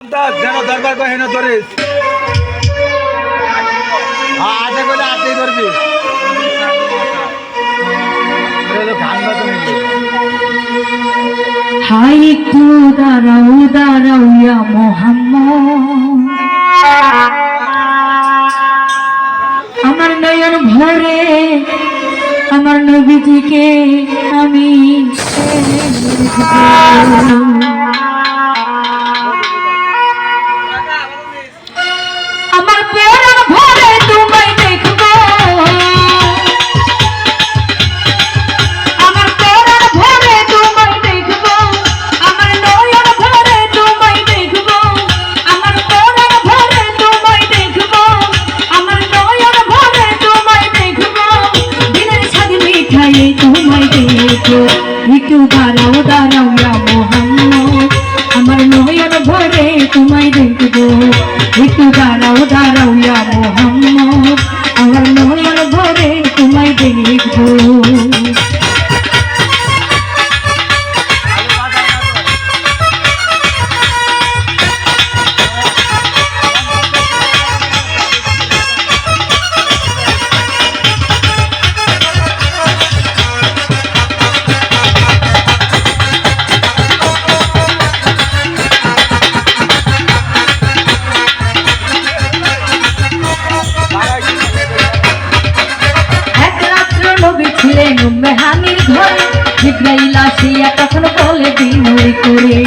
যেন দরকার করে হেন ধরিস আজে করে আজকেই ধরবি হাই একটু দাঁড়াও দাঁড়াও ইয়া মোহাম্মদ, আমার নয়ন ভরে আমার নবীজিকে আমি আমার প্রাণ ভরে তোমায় দেখবো, আমার প্রাণ ভরে তোমায় দেখবো, আমার নয়ন ভরে তোমায় দেখবো, আমার প্রাণ ভরে তোমায় দেখবো, আমার নয়ন ভরে তোমায় দেখবো, দিনের স্বাদ মিঠাই তোমায় দেখবো। একটু দাঁড়াও দাঁড়াও ইয়া মোহাম্মদ, আমার নয়ন ভরে তোমায় দেখবো। একটু দাঁড়াও দাঁড়াও ইয়া মোহাম্মদ, আমার নয়ন ভরে তোমায় দেখবো। ছিলেন উম্মে হানির ঘরে, জিবরাইল আসিয়া তখন বলে বিনয় করে,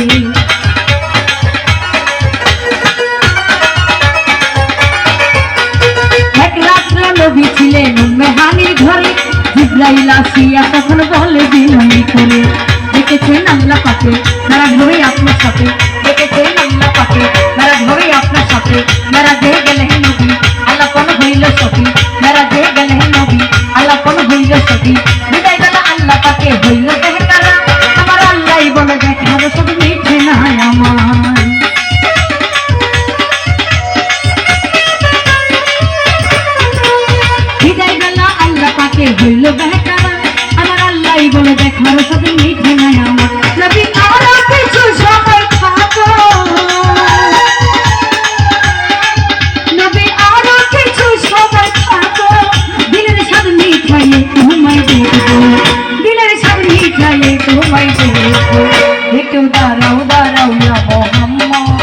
এক রাত্র নবী ছিলেন উম্মে হানির ঘরে, জিবরাইল আসিয়া তখন বলে বিনয় করে, দেখেছেন আল্লাহ পাকে তারা ধরে আপনার সাথে, দেখেছেন আল্লাহ পাকে তারা ধরে আপনার সাথে, মেরা যে গেলেন নবী আল্লাহ কোন হইল সখী, মেরা যে গেলেন নবী আল্লাহ কোন হইল সখী, বিদায় বেলা আল্লাহ পাকে হইল দেহকারা, আমার আল্লাহ বলে দেখার সব মিঠে নাই আমার, বিদায় বেলা আল্লাহ পাকে হইল দেহকারা, আমার আল্লাহ বলে দেখার সব মিঠে নাই আমার, নবী আরো কিছু সময় থাকো, নবী আরো কিছু সময় থাকো, দিলের স্বাদ মিঠাইয়ে তোমায় দেখবো, দিলের স্বাদ মিঠাইয়ে তোমায় দেখবো। একটু দাঁড়াও দাঁড়াও ইয়া মোহাম্মদ,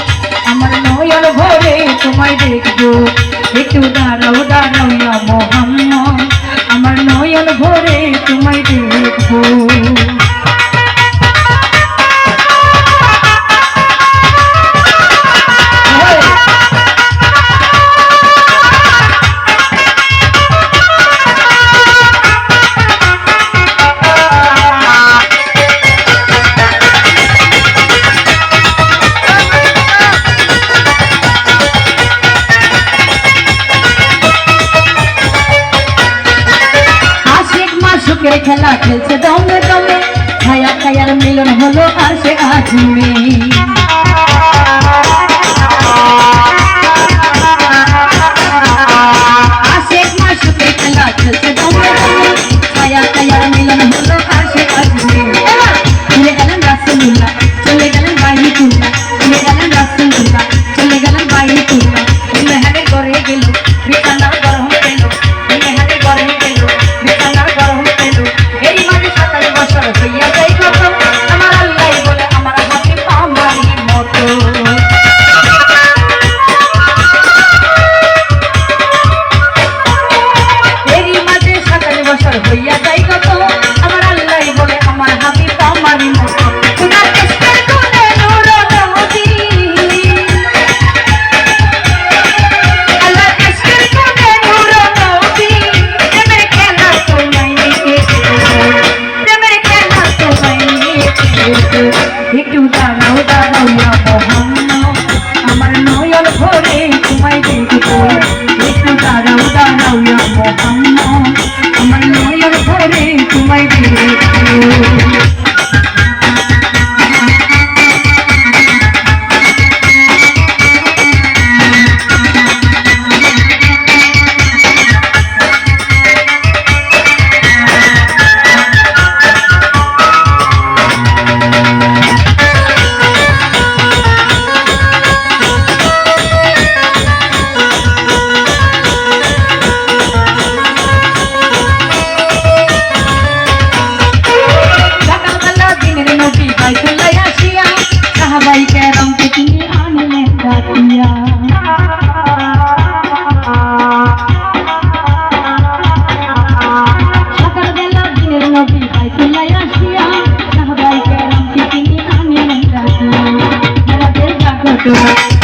আমার নয়ন ভরে তোমায় দেখবো। একটু দাঁড়াও দাঁড়াও ইয়া মোহাম্মদ, আমার নয়ন ভরে তোমায় দেখবো। সুখের খেলা খেলছে দমে দমে, ছায়া ছায়ার মিলন হলো আসে আজিমে, আশেক মা সুখের খেলা খেলছে দমে দমে, ছায়া ছায়ার মিলন হলো আসে আজিমে, চলে গেলেন রাসূলুল্লাহ চলে গেলেন বাইতুল্লাহ, চলে গেলেন রাসূলুল্লাহ চলে গেলেন বাইতুল্লাহ, মেহারের ঘরে গেল বিছানার গরম পেল, মেহারের ঘরে গেল বিছানার গরম পেল, এই মানে 27 বছর হইয়া যাই কত, আমার আল্লাহ বলে আমার হাতে পা দেখবো